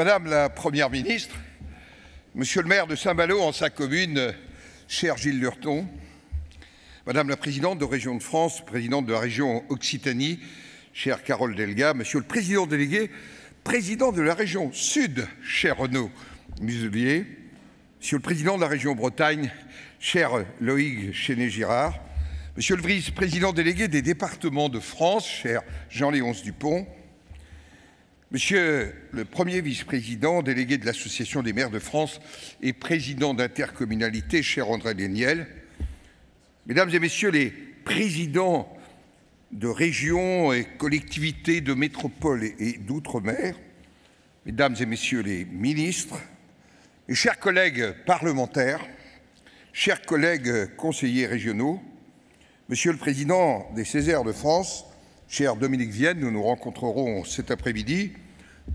Madame la Première ministre, Monsieur le maire de Saint-Malo en sa commune, cher Gilles Lurton, Madame la présidente de Région de France, présidente de la région Occitanie, chère Carole Delga, Monsieur le président délégué, président de la région Sud, cher Renaud Muselier, Monsieur le président de la région Bretagne, cher Loïc Chenet-Girard, Monsieur le vice-président délégué des départements de France, cher Jean-Léonce Dupont, Monsieur le premier vice-président délégué de l'Association des maires de France et président d'intercommunalité, cher André Léniel, Mesdames et Messieurs les présidents de régions et collectivités de métropole et d'outre-mer, Mesdames et Messieurs les ministres, mes chers collègues parlementaires, chers collègues conseillers régionaux, Monsieur le Président des Césaires de France, cher Dominique Vienne, nous nous rencontrerons cet après-midi,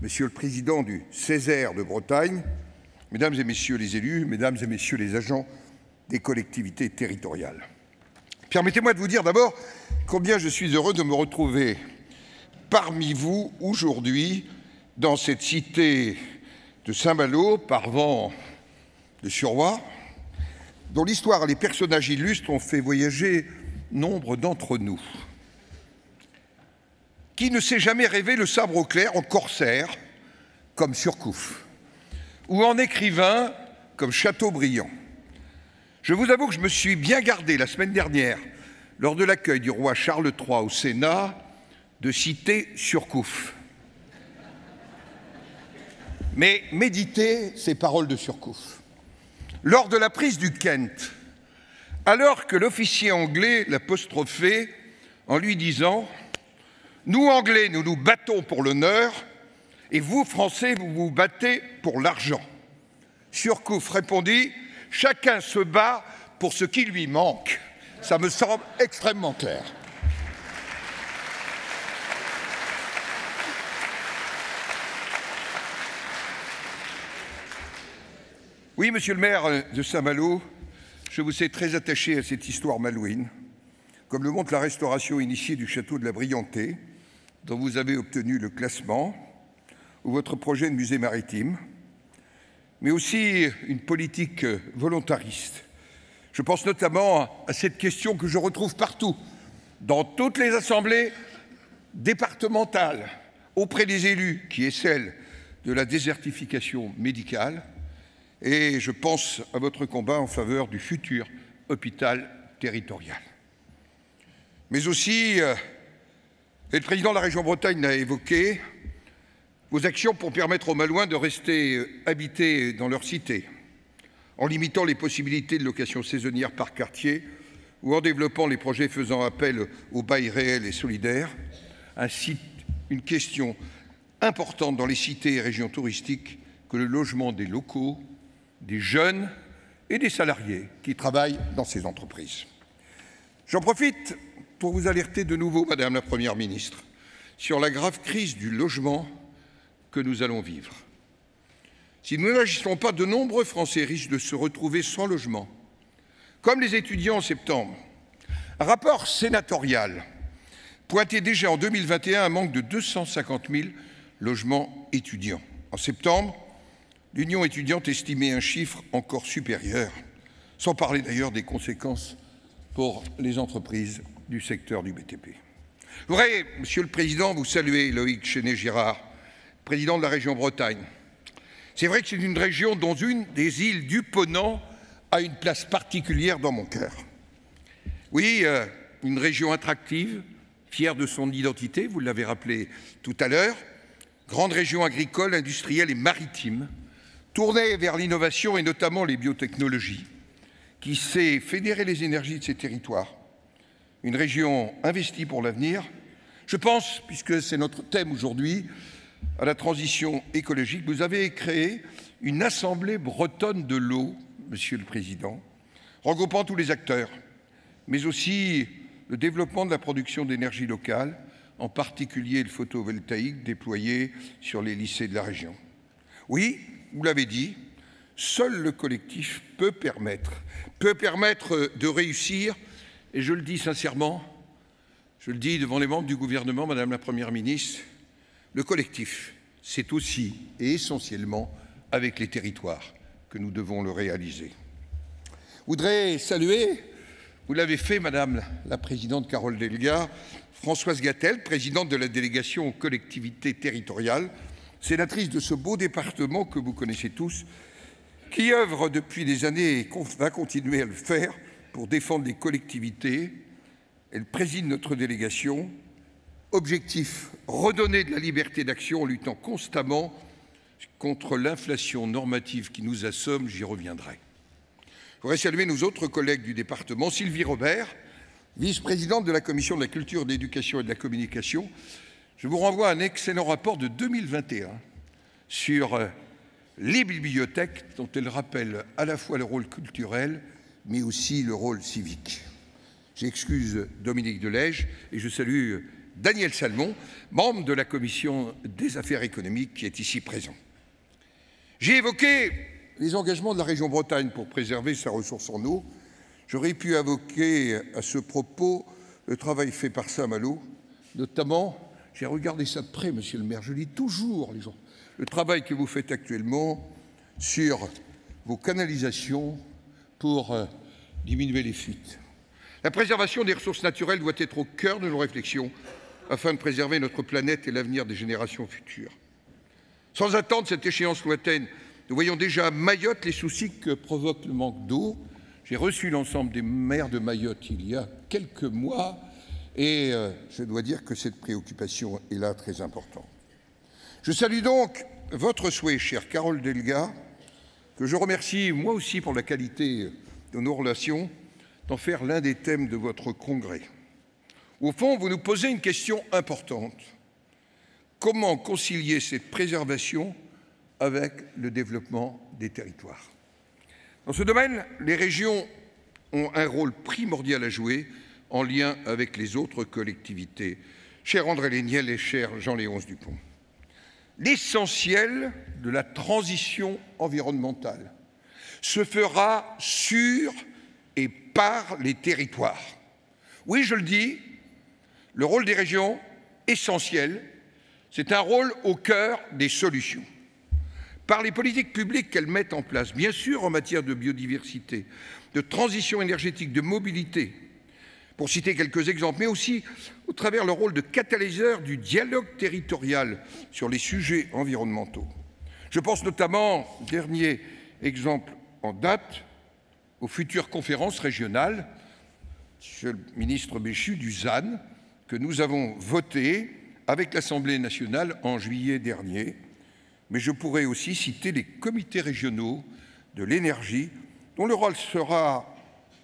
Monsieur le Président du Césaire de Bretagne, Mesdames et Messieurs les élus, Mesdames et Messieurs les agents des collectivités territoriales. Permettez-moi de vous dire d'abord combien je suis heureux de me retrouver parmi vous aujourd'hui dans cette cité de Saint-Malo, parvent de Suroît, dont l'histoire et les personnages illustres ont fait voyager nombre d'entre nous. Qui ne s'est jamais rêvé le sabre au clair en corsaire, comme Surcouf, ou en écrivain, comme Chateaubriand? Je vous avoue que je me suis bien gardé la semaine dernière, lors de l'accueil du roi Charles III au Sénat, de citer Surcouf. Mais méditez ces paroles de Surcouf. Lors de la prise du Kent, alors que l'officier anglais l'apostrophait en lui disant « Nous, Anglais, nous nous battons pour l'honneur, et vous, Français, vous vous battez pour l'argent. » Surcouf répondit « Chacun se bat pour ce qui lui manque. » Ça me semble extrêmement clair. Oui, monsieur le maire de Saint-Malo, je vous sais très attaché à cette histoire malouine, comme le montre la restauration initiée du château de la Briantais, dont vous avez obtenu le classement, ou votre projet de musée maritime, mais aussi une politique volontariste. Je pense notamment à cette question que je retrouve partout, dans toutes les assemblées départementales, auprès des élus, qui est celle de la désertification médicale, et je pense à votre combat en faveur du futur hôpital territorial. Mais aussi, et le président de la région Bretagne l'a évoqué, vos actions pour permettre aux Malouins de rester habités dans leur cité, en limitant les possibilités de location saisonnière par quartier ou en développant les projets faisant appel au bail réel et solidaire, ainsi une question importante dans les cités et régions touristiques que le logement des locaux, des jeunes et des salariés qui travaillent dans ces entreprises. J'en profite pour vous alerter de nouveau, Madame la Première ministre, sur la grave crise du logement que nous allons vivre. Si nous n'agissons pas, de nombreux Français risquent de se retrouver sans logement, comme les étudiants en septembre. Un rapport sénatorial pointait déjà en 2021 un manque de 250 000 logements étudiants. En septembre, l'Union étudiante estimait un chiffre encore supérieur, sans parler d'ailleurs des conséquences pour les entreprises du secteur du BTP. Je voudrais, Monsieur le Président, vous saluer Loïc Chenet-Girard, président de la région Bretagne. C'est vrai que c'est une région dont une des îles du Ponant a une place particulière dans mon cœur. Oui, une région attractive, fière de son identité, vous l'avez rappelé tout à l'heure, grande région agricole, industrielle et maritime, tournée vers l'innovation et notamment les biotechnologies, qui sait fédérer les énergies de ses territoires. Une région investie pour l'avenir. Je pense, puisque c'est notre thème aujourd'hui, à la transition écologique. Vous avez créé une assemblée bretonne de l'eau, Monsieur le Président, regroupant tous les acteurs, mais aussi le développement de la production d'énergie locale, en particulier le photovoltaïque déployé sur les lycées de la région. Oui, vous l'avez dit, seul le collectif peut permettre de réussir, et je le dis sincèrement, je le dis devant les membres du gouvernement, Madame la Première ministre, le collectif, c'est aussi et essentiellement avec les territoires que nous devons le réaliser. Je voudrais saluer, vous l'avez fait, Madame la Présidente Carole Delga, Françoise Gatel, présidente de la délégation aux collectivités territoriales, sénatrice de ce beau département que vous connaissez tous, qui œuvre depuis des années et va continuer à le faire pour défendre les collectivités. Elle préside notre délégation. Objectif, redonner de la liberté d'action en luttant constamment contre l'inflation normative qui nous assomme, j'y reviendrai. Je voudrais saluer nos autres collègues du département, Sylvie Robert, vice-présidente de la Commission de la Culture, de l'Éducation et de la Communication. Je vous renvoie à un excellent rapport de 2021 sur les bibliothèques, dont elle rappelle à la fois le rôle culturel, mais aussi le rôle civique. J'excuse Dominique Delège et je salue Daniel Salmon, membre de la Commission des affaires économiques, qui est ici présent. J'ai évoqué les engagements de la région Bretagne pour préserver sa ressource en eau. J'aurais pu évoquer à ce propos le travail fait par Saint-Malo, notamment, j'ai regardé ça de près, monsieur le maire, je lis toujours les gens, le travail que vous faites actuellement sur vos canalisations pour diminuer les fuites. La préservation des ressources naturelles doit être au cœur de nos réflexions afin de préserver notre planète et l'avenir des générations futures. Sans attendre cette échéance lointaine, nous voyons déjà à Mayotte les soucis que provoque le manque d'eau. J'ai reçu l'ensemble des maires de Mayotte il y a quelques mois et je dois dire que cette préoccupation est là très importante. Je salue donc votre souhait, chère Carole Delga, que je remercie moi aussi pour la qualité de nos relations, d'en faire l'un des thèmes de votre congrès. Au fond, vous nous posez une question importante. Comment concilier cette préservation avec le développement des territoires? Dans ce domaine, les régions ont un rôle primordial à jouer en lien avec les autres collectivités. Cher André Léniel et cher Jean-Léonce Dupont, l'essentiel de la transition environnementale se fera sur et par les territoires. Oui, je le dis, le rôle des régions, essentiel, c'est un rôle au cœur des solutions. Par les politiques publiques qu'elles mettent en place, bien sûr en matière de biodiversité, de transition énergétique, de mobilité, pour citer quelques exemples, mais aussi au travers leur rôle de catalyseur du dialogue territorial sur les sujets environnementaux. Je pense notamment, dernier exemple en date, aux futures conférences régionales, Monsieur le ministre Béchu, du ZAN, que nous avons voté avec l'Assemblée nationale en juillet dernier. Mais je pourrais aussi citer les comités régionaux de l'énergie, dont le rôle sera,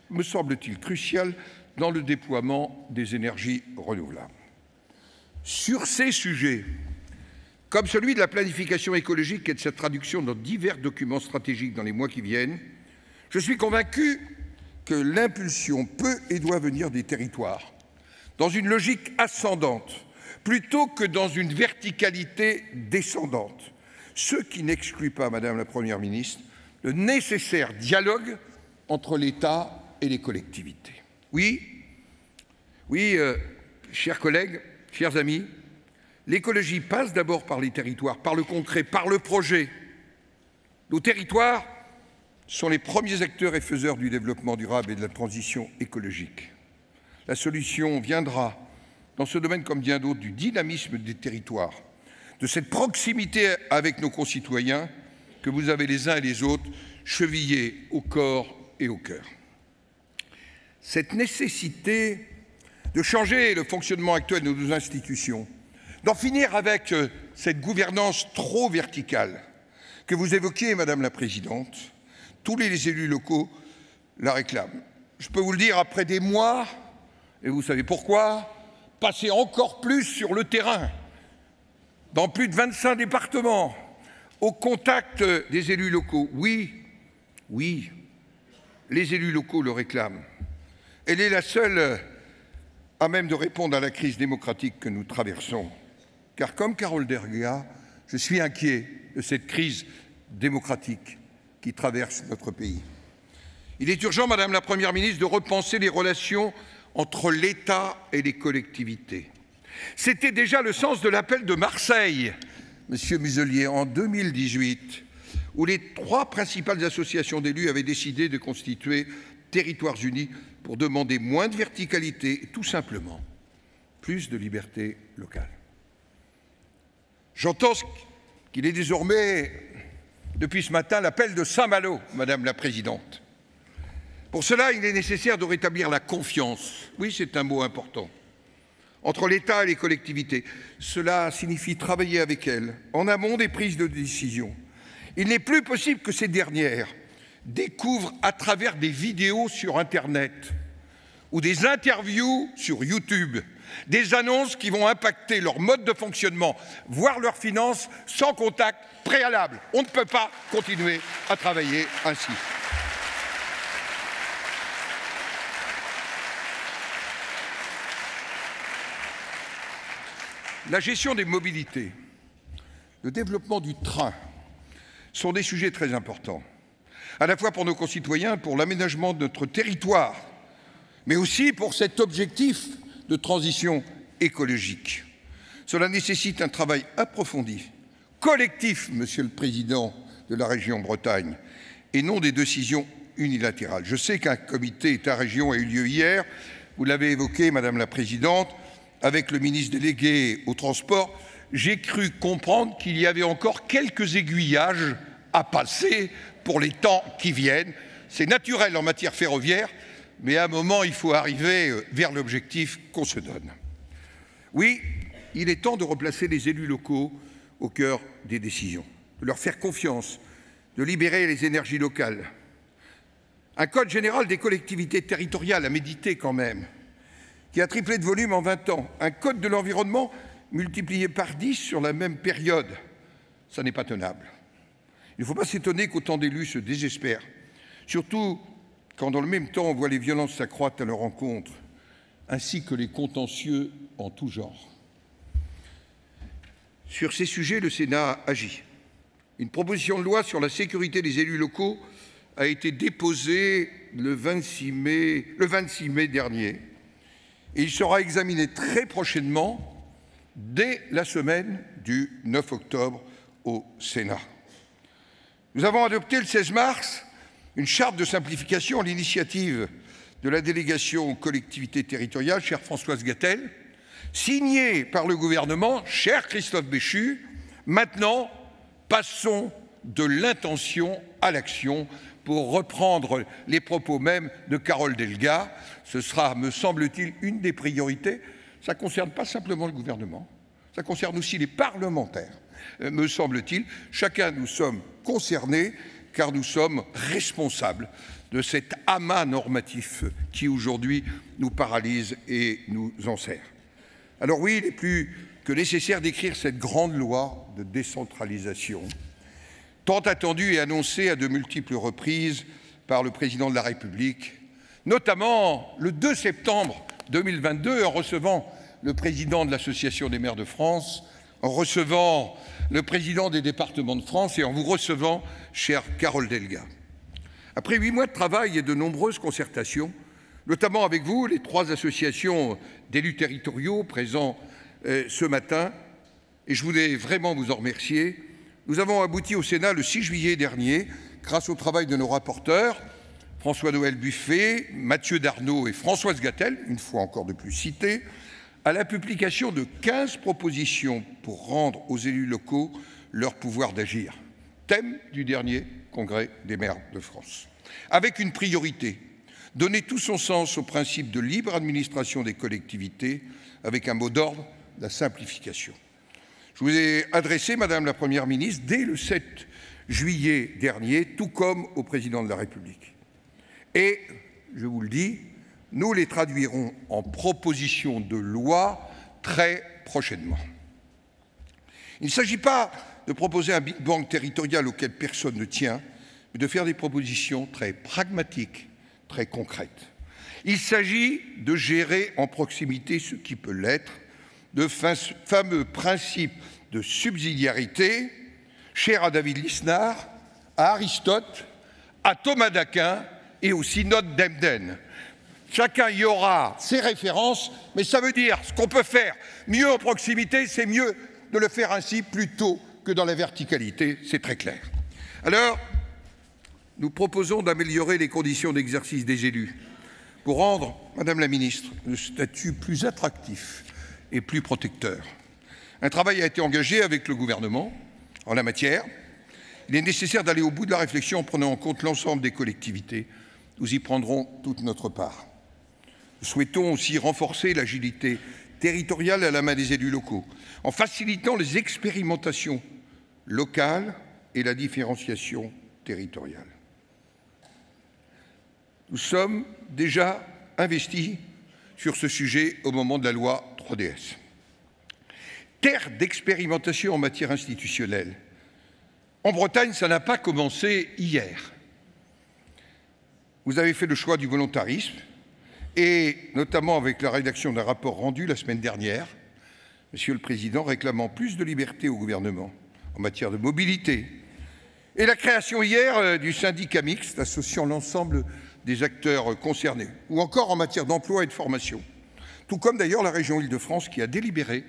me semble-t-il, crucial dans le déploiement des énergies renouvelables. Sur ces sujets, comme celui de la planification écologique et de sa traduction dans divers documents stratégiques dans les mois qui viennent, je suis convaincu que l'impulsion peut et doit venir des territoires, dans une logique ascendante, plutôt que dans une verticalité descendante, ce qui n'exclut pas, Madame la Première ministre, le nécessaire dialogue entre l'État et les collectivités. Oui, chers collègues, chers amis, l'écologie passe d'abord par les territoires, par le concret, par le projet. Nos territoires sont les premiers acteurs et faiseurs du développement durable et de la transition écologique. La solution viendra, dans ce domaine comme bien d'autres, du dynamisme des territoires, de cette proximité avec nos concitoyens que vous avez les uns et les autres chevillés au corps et au cœur. Cette nécessité de changer le fonctionnement actuel de nos institutions, d'en finir avec cette gouvernance trop verticale que vous évoquiez, Madame la Présidente, tous les élus locaux la réclament. Je peux vous le dire, après des mois, et vous savez pourquoi, passer encore plus sur le terrain, dans plus de 25 départements, au contact des élus locaux. Oui, les élus locaux le réclament. Elle est la seule à même de répondre à la crise démocratique que nous traversons. Car comme Carole Delga, je suis inquiet de cette crise démocratique qui traverse notre pays. Il est urgent, Madame la Première ministre, de repenser les relations entre l'État et les collectivités. C'était déjà le sens de l'appel de Marseille Monsieur Muselier, en 2018, où les 3 principales associations d'élus avaient décidé de constituer Territoires Unis pour demander moins de verticalité et tout simplement plus de liberté locale. J'entends qu'il est désormais, depuis ce matin, l'appel de Saint-Malo, Madame la Présidente. Pour cela, il est nécessaire de rétablir la confiance, oui, c'est un mot important, entre l'État et les collectivités. Cela signifie travailler avec elles, en amont des prises de décision. Il n'est plus possible que ces dernières découvrent à travers des vidéos sur Internet ou des interviews sur YouTube des annonces qui vont impacter leur mode de fonctionnement, voire leurs finances, sans contact préalable. On ne peut pas continuer à travailler ainsi. La gestion des mobilités, le développement du train sont des sujets très importants, à la fois pour nos concitoyens, pour l'aménagement de notre territoire, mais aussi pour cet objectif de transition écologique. Cela nécessite un travail approfondi, collectif, Monsieur le Président de la région Bretagne, et non des décisions unilatérales. Je sais qu'un comité État-région a eu lieu hier, vous l'avez évoqué, Madame la Présidente, avec le ministre délégué au transport. J'ai cru comprendre qu'il y avait encore quelques aiguillages à passer pour les temps qui viennent. C'est naturel en matière ferroviaire, mais à un moment, il faut arriver vers l'objectif qu'on se donne. Oui, il est temps de replacer les élus locaux au cœur des décisions, de leur faire confiance, de libérer les énergies locales. Un code général des collectivités territoriales à méditer quand même, qui a triplé de volume en 20 ans. Un code de l'environnement multiplié par 10 sur la même période. Ça n'est pas tenable. Il ne faut pas s'étonner qu'autant d'élus se désespèrent, surtout quand dans le même temps on voit les violences s'accroître à leur encontre, ainsi que les contentieux en tout genre. Sur ces sujets, le Sénat agit. Une proposition de loi sur la sécurité des élus locaux a été déposée le 26 mai dernier et il sera examiné très prochainement, dès la semaine du 9 octobre au Sénat. Nous avons adopté le 16 mars une charte de simplification à l'initiative de la délégation aux collectivités territoriales, chère Françoise Gatel, signée par le gouvernement, cher Christophe Béchu. Maintenant, passons de l'intention à l'action, pour reprendre les propos mêmes de Carole Delga. Ce sera, me semble-t-il, une des priorités. Ça ne concerne pas simplement le gouvernement, ça concerne aussi les parlementaires, me semble-t-il. Chacun, nous sommes concernés, car nous sommes responsables de cet amas normatif qui aujourd'hui nous paralyse et nous enserre. Alors oui, il est plus que nécessaire d'écrire cette grande loi de décentralisation, tant attendue et annoncée à de multiples reprises par le Président de la République, notamment le 2 septembre 2022, en recevant le Président de l'Association des maires de France, en recevant le Président des départements de France et en vous recevant, chère Carole Delga. Après 8 mois de travail et de nombreuses concertations, notamment avec vous, les 3 associations d'élus territoriaux présents ce matin, et je voulais vraiment vous en remercier, nous avons abouti au Sénat le 6 juillet dernier, grâce au travail de nos rapporteurs, François-Noël Buffet, Mathieu Darnaud et Françoise Gatel, une fois encore de plus cités, à la publication de 15 propositions pour rendre aux élus locaux leur pouvoir d'agir, thème du dernier Congrès des maires de France. Avec une priorité, donner tout son sens au principe de libre administration des collectivités, avec un mot d'ordre, la simplification. Je vous ai adressé, Madame la Première ministre, dès le 7 juillet dernier, tout comme au Président de la République. Et, je vous le dis, nous les traduirons en propositions de loi très prochainement. Il ne s'agit pas de proposer un Big Bang territorial auquel personne ne tient, mais de faire des propositions très pragmatiques, très concrètes. Il s'agit de gérer en proximité ce qui peut l'être, de fameux principes de subsidiarité, chers à David Lisnard, à Aristote, à Thomas d'Aquin et au synode d'Emden. Chacun y aura ses références, mais ça veut dire ce qu'on peut faire mieux en proximité, c'est mieux de le faire ainsi plutôt que dans la verticalité, c'est très clair. Alors, nous proposons d'améliorer les conditions d'exercice des élus pour rendre, Madame la Ministre, le statut plus attractif et plus protecteur. Un travail a été engagé avec le gouvernement en la matière. Il est nécessaire d'aller au bout de la réflexion en prenant en compte l'ensemble des collectivités. Nous y prendrons toute notre part. Nous souhaitons aussi renforcer l'agilité territoriale à la main des élus locaux, en facilitant les expérimentations locales et la différenciation territoriale. Nous sommes déjà investis sur ce sujet au moment de la loi 3DS. Terre d'expérimentation en matière institutionnelle. En Bretagne, ça n'a pas commencé hier. Vous avez fait le choix du volontarisme, et notamment avec la rédaction d'un rapport rendu la semaine dernière, Monsieur le Président, réclamant plus de liberté au gouvernement en matière de mobilité, et la création hier du syndicat mixte associant l'ensemble des acteurs concernés, ou encore en matière d'emploi et de formation, tout comme d'ailleurs la région Île-de-France qui a délibéré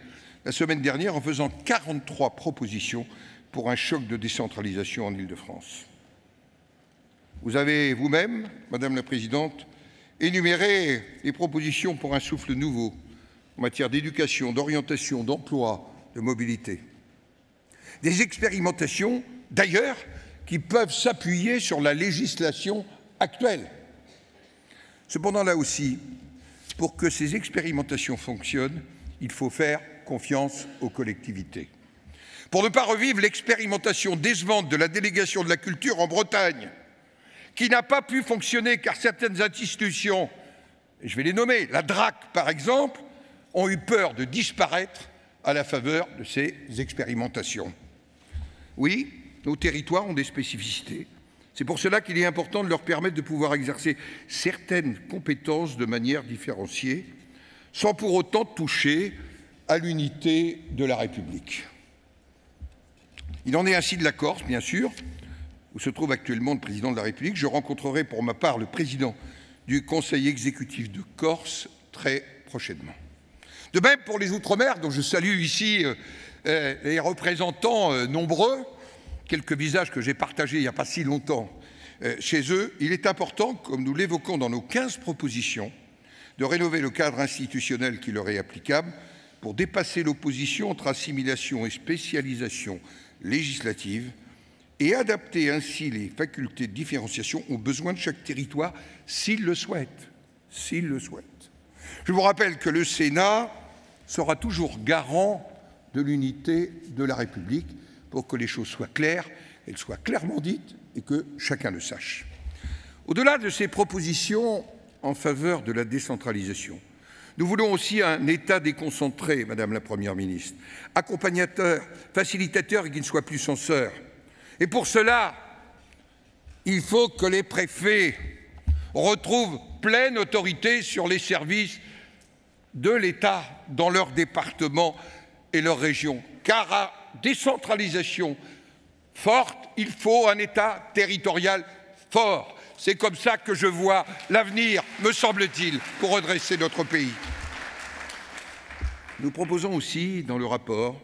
la semaine dernière en faisant 43 propositions pour un choc de décentralisation en Île-de-France. Vous avez vous-même, Madame la Présidente, énuméré les propositions pour un souffle nouveau en matière d'éducation, d'orientation, d'emploi, de mobilité. Des expérimentations, d'ailleurs, qui peuvent s'appuyer sur la législation actuelle. Cependant, là aussi, pour que ces expérimentations fonctionnent, il faut faire confiance aux collectivités. Pour ne pas revivre l'expérimentation décevante de la délégation de la culture en Bretagne, qui n'a pas pu fonctionner car certaines institutions, et je vais les nommer, la DRAC par exemple, ont eu peur de disparaître à la faveur de ces expérimentations. Oui, nos territoires ont des spécificités. C'est pour cela qu'il est important de leur permettre de pouvoir exercer certaines compétences de manière différenciée, sans pour autant toucher à l'unité de la République. Il en est ainsi de la Corse, bien sûr, où se trouve actuellement le président de la République. Je rencontrerai pour ma part le président du Conseil exécutif de Corse très prochainement. De même pour les Outre-mer, dont je salue ici les représentants nombreux, quelques visages que j'ai partagés il n'y a pas si longtemps chez eux, il est important, comme nous l'évoquons dans nos 15 propositions, de rénover le cadre institutionnel qui leur est applicable pour dépasser l'opposition entre assimilation et spécialisation législative et adapter ainsi les facultés de différenciation aux besoins de chaque territoire s'il le souhaite. S'il le souhaite. Je vous rappelle que le Sénat sera toujours garant de l'unité de la République pour que les choses soient claires, qu'elles soient clairement dites et que chacun le sache. Au-delà de ces propositions en faveur de la décentralisation, nous voulons aussi un État déconcentré, Madame la Première ministre, accompagnateur, facilitateur et qui ne soit plus censeur. Et pour cela, il faut que les préfets retrouvent pleine autorité sur les services de l'État dans leur département et leur région. Car à décentralisation forte, il faut un État territorial fort. C'est comme ça que je vois l'avenir, me semble-t-il, pour redresser notre pays. Nous proposons aussi, dans le rapport,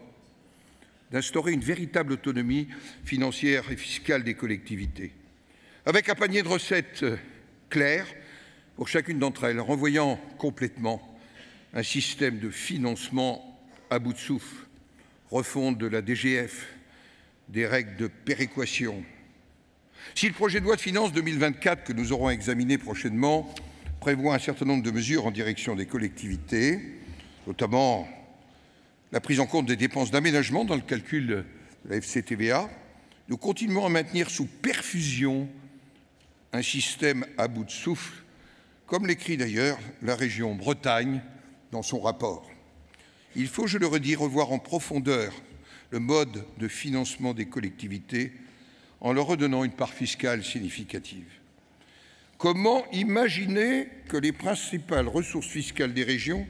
d'instaurer une véritable autonomie financière et fiscale des collectivités, avec un panier de recettes clair pour chacune d'entre elles, renvoyant complètement un système de financement à bout de souffle, refonte de la DGF, des règles de péréquation. Si le projet de loi de finances 2024 que nous aurons examiné prochainement prévoit un certain nombre de mesures en direction des collectivités, notamment la prise en compte des dépenses d'aménagement dans le calcul de la FCTVA, nous continuons à maintenir sous perfusion un système à bout de souffle, comme l'écrit d'ailleurs la région Bretagne dans son rapport. Il faut, je le redis, revoir en profondeur le mode de financement des collectivités en leur redonnant une part fiscale significative. Comment imaginer que les principales ressources fiscales des régions,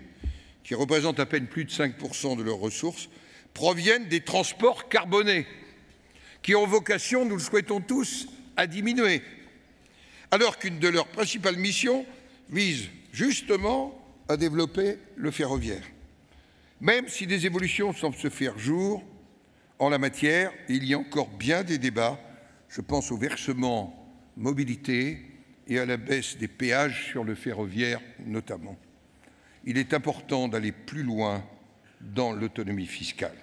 qui représentent à peine plus de 5% de leurs ressources, proviennent des transports carbonés, qui ont vocation, nous le souhaitons tous, à diminuer, alors qu'une de leurs principales missions vise justement à développer le ferroviaire. Même si des évolutions semblent se faire jour, en la matière. Il y a encore bien des débats. Je pense au versement mobilité et à la baisse des péages sur le ferroviaire notamment. Il est important d'aller plus loin dans l'autonomie fiscale.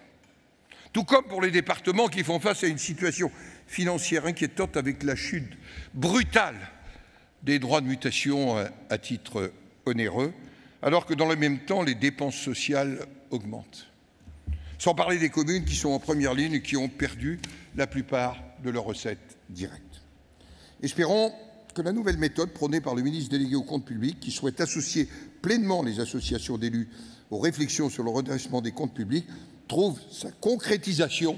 Tout comme pour les départements qui font face à une situation financière inquiétante avec la chute brutale des droits de mutation à titre onéreux, alors que dans le même temps, les dépenses sociales augmentent. Sans parler des communes qui sont en première ligne et qui ont perdu la plupart de leurs recettes directes. Espérons que la nouvelle méthode prônée par le ministre délégué aux comptes publics, qui souhaite associer pleinement les associations d'élus aux réflexions sur le redressement des comptes publics, trouve sa concrétisation,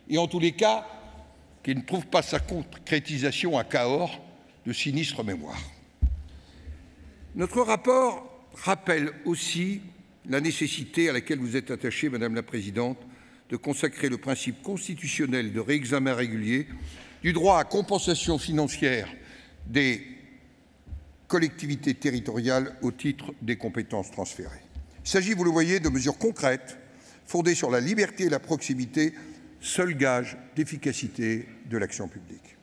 et en tous les cas, qu'il ne trouve pas sa concrétisation à Cahors de sinistre mémoire. Notre rapport rappelle aussi la nécessité à laquelle vous êtes attachée, Madame la Présidente, de consacrer le principe constitutionnel de réexamen régulier du droit à compensation financière des collectivités territoriales au titre des compétences transférées. Il s'agit, vous le voyez, de mesures concrètes, fondées sur la liberté et la proximité, seul gage d'efficacité de l'action publique.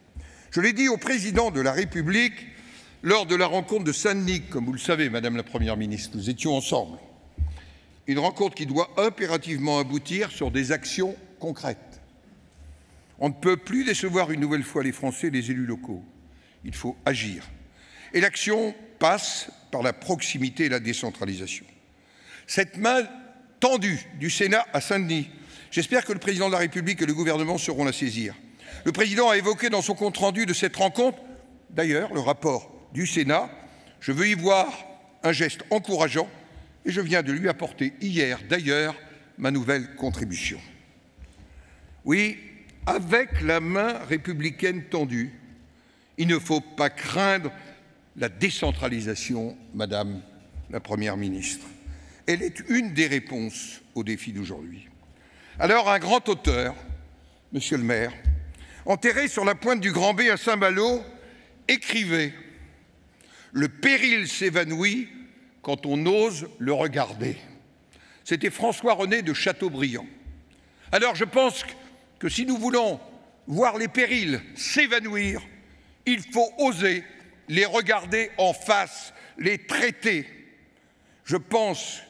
Je l'ai dit au président de la République lors de la rencontre de Saint-Denis, comme vous le savez, Madame la Première ministre, nous étions ensemble. Une rencontre qui doit impérativement aboutir sur des actions concrètes. On ne peut plus décevoir une nouvelle fois les Français et les élus locaux. Il faut agir. Et l'action passe par la proximité et la décentralisation. Cette main tendue du Sénat à Saint-Denis, j'espère que le président de la République et le gouvernement sauront la saisir. Le président a évoqué dans son compte-rendu de cette rencontre, d'ailleurs, le rapport du Sénat. Je veux y voir un geste encourageant et je viens de lui apporter hier, d'ailleurs, ma nouvelle contribution. Oui, avec la main républicaine tendue, il ne faut pas craindre la décentralisation, Madame la Première ministre. Elle est une des réponses aux défis d'aujourd'hui. Alors, un grand auteur, Monsieur le maire, enterré sur la pointe du Grand B à Saint-Malo, écrivait « Le péril s'évanouit quand on ose le regarder ». C'était François-René de Chateaubriand. Alors je pense que si nous voulons voir les périls s'évanouir, il faut oser les regarder en face, les traiter. Je pense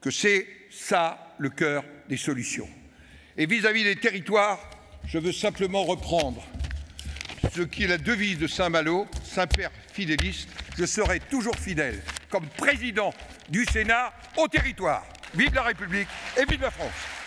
que c'est ça le cœur des solutions. Et vis-à-vis des territoires, je veux simplement reprendre ce qui est la devise de Saint-Malo, Saint-Père Fidélis, je serai toujours fidèle, comme président du Sénat, au territoire. Vive la République et vive la France!